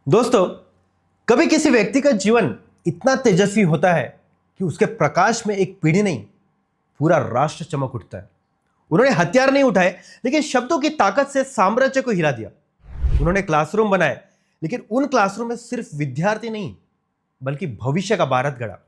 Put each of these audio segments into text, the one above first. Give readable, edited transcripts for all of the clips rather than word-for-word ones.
दोस्तों, कभी किसी व्यक्ति का जीवन इतना तेजस्वी होता है कि उसके प्रकाश में एक पीढ़ी नहीं, पूरा राष्ट्र चमक उठता है। उन्होंने हथियार नहीं उठाए, लेकिन शब्दों की ताकत से साम्राज्य को हिला दिया। उन्होंने क्लासरूम बनाए, लेकिन उन क्लासरूम में सिर्फ विद्यार्थी नहीं, बल्कि भविष्य का भारत गढ़ा।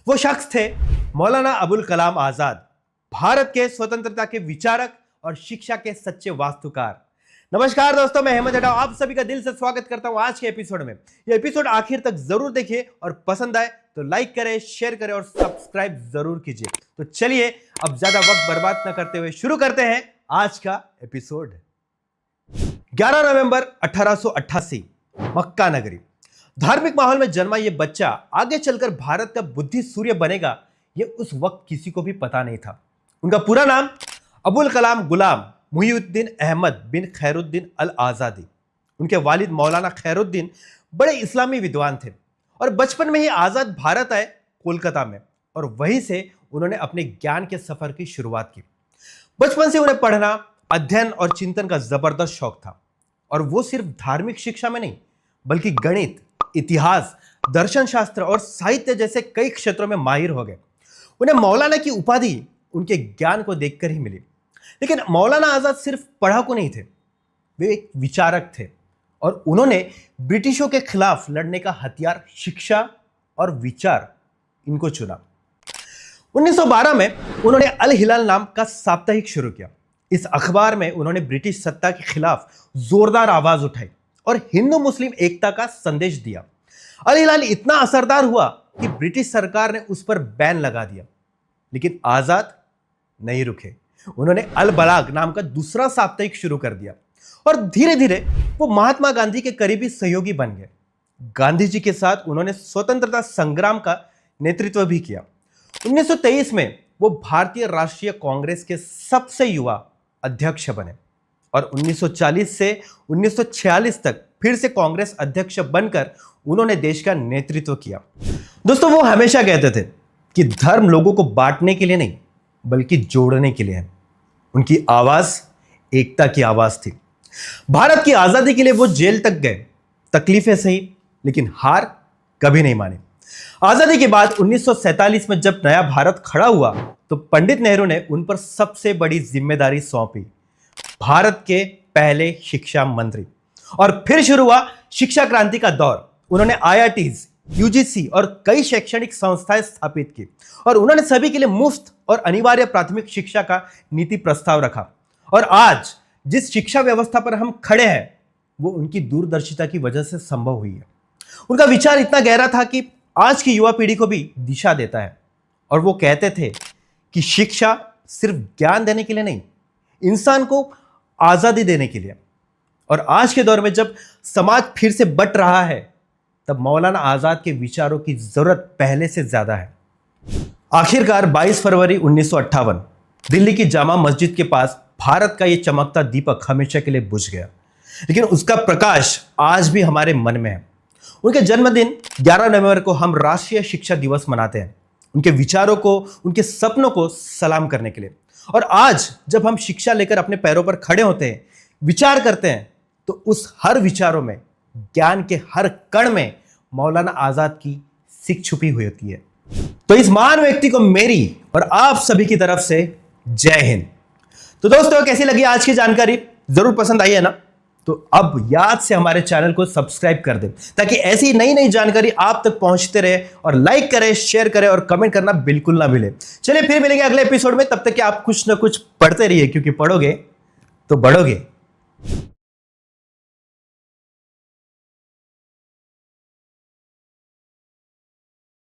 वो शख्स थे मौलाना अबुल कलाम आजाद, भारत के स्वतंत्रता के विचारक और शिक्षा के सच्चे वास्तुकार। नमस्कार दोस्तों, मैं हेमंत हटाओ आप सभी का दिल से स्वागत करता हूं आज के एपिसोड में। ये एपिसोड आखिर तक जरूर देखिए और पसंद आए तो लाइक करें, शेयर करें और सब्सक्राइब जरूर कीजिए। तो चलिए अब ज्यादा वक्त बर्बाद न करते हुए शुरू करते हैं आज का एपिसोड। 11 नवंबर 1888, मक्का नगरी। धार्मिक माहौल में जन्मा यह बच्चा आगे चलकर भारत का बुद्धि सूर्य बनेगा, यह उस वक्त किसी को भी पता नहीं था। उनका पूरा नाम अबुल कलाम गुलाम मुहिउद्दीन अहमद बिन खैरुद्दीन अल आजादी। उनके वालिद मौलाना खैरुद्दीन बड़े इस्लामी विद्वान थे और बचपन में ही आजाद भारत आए कोलकाता में, और वहीं से उन्होंने अपने ज्ञान के सफर की शुरुआत की। बचपन से उन्हें पढ़ना, अध्ययन और चिंतन का जबरदस्त शौक था, और वो सिर्फ धार्मिक शिक्षा में नहीं, बल्कि गणित, इतिहास, दर्शन शास्त्र और साहित्य जैसे कई क्षेत्रों में माहिर हो गए। उन्हें मौलाना की उपाधि उनके ज्ञान को देखकर ही मिली। लेकिन मौलाना आजाद सिर्फ पढ़ाकू नहीं थे, वे एक विचारक थे, और उन्होंने ब्रिटिशों के खिलाफ लड़ने का हथियार शिक्षा और विचार इनको चुना। 1912 में उन्होंने अल हिलाल नाम का साप्ताहिक शुरू किया। इस अखबार में उन्होंने ब्रिटिश सत्ता के खिलाफ जोरदार आवाज उठाई और हिंदू मुस्लिम एकता का संदेश दिया। अल हिलाल इतना असरदार हुआ कि ब्रिटिश सरकार ने उस पर बैन लगा दिया, लेकिन आजाद नहीं रुके। उन्होंने अल बलाग नाम का दूसरा साप्ताहिक शुरू कर दिया, और धीरे धीरे वो महात्मा गांधी के करीबी सहयोगी बन गए। गांधी जी के साथ उन्होंने स्वतंत्रता संग्राम का नेतृत्व भी किया। 1923 में वो भारतीय राष्ट्रीय कांग्रेस के सबसे युवा अध्यक्ष बने, और 1940 से 1946 तक फिर से कांग्रेस अध्यक्ष बनकर उन्होंने देश का नेतृत्व किया। दोस्तों, वो हमेशा कहते थे कि धर्म लोगों को बांटने के लिए नहीं, बल्कि जोड़ने के लिए है। उनकी आवाज एकता की आवाज थी। भारत की आजादी के लिए वो जेल तक गए, तकलीफें सही, लेकिन हार कभी नहीं मानी। आजादी के बाद 1947 में जब नया भारत खड़ा हुआ, तो पंडित नेहरू ने उन पर सबसे बड़ी जिम्मेदारी सौंपी, भारत के पहले शिक्षा मंत्री। और फिर शुरू हुआ शिक्षा क्रांति का दौर। उन्होंने IITs, UGC और कई शैक्षणिक संस्थाएं स्थापित की, और उन्होंने सभी के लिए मुफ्त और अनिवार्य प्राथमिक शिक्षा का नीति प्रस्ताव रखा। और आज जिस शिक्षा व्यवस्था पर हम खड़े हैं, वो उनकी दूरदर्शिता की वजह से संभव हुई है। उनका विचार इतना गहरा था कि आज की युवा पीढ़ी को भी दिशा देता है। और वो कहते थे कि शिक्षा सिर्फ ज्ञान देने के लिए नहीं, इंसान को आजादी देने के लिए। और आज के दौर में जब समाज फिर से बंट रहा है, तब मौलाना आजाद के विचारों की जरूरत पहले से ज्यादा है। आखिरकार 22 फरवरी 1958 दिल्ली की जामा मस्जिद के पास भारत का यह चमकता दीपक हमेशा के लिए बुझ गया, लेकिन उसका प्रकाश आज भी हमारे मन में है। उनके जन्मदिन 11 नवंबर को हम राष्ट्रीय शिक्षा दिवस मनाते हैं, उनके विचारों को, उनके सपनों को सलाम करने के लिए। और आज जब हम शिक्षा लेकर अपने पैरों पर खड़े होते हैं, विचार करते हैं, तो उस हर विचारों में, ज्ञान के हर कण में मौलाना आजाद की सीख छुपी हुई होती है। तो इस महान व्यक्ति को मेरी और आप सभी की तरफ से जय हिंद। तो दोस्तों, कैसी लगी आज की जानकारी? जरूर पसंद आई है ना? तो अब याद से हमारे चैनल को सब्सक्राइब कर दें, ताकि ऐसी नई नई जानकारी आप तक पहुंचते रहे। और लाइक करें, शेयर करें और कमेंट करना बिल्कुल ना भूलें। चलिए फिर मिलेंगे अगले एपिसोड में। तब तक कि आप कुछ ना कुछ पढ़ते रहिए, क्योंकि पढ़ोगे तो बढ़ोगे।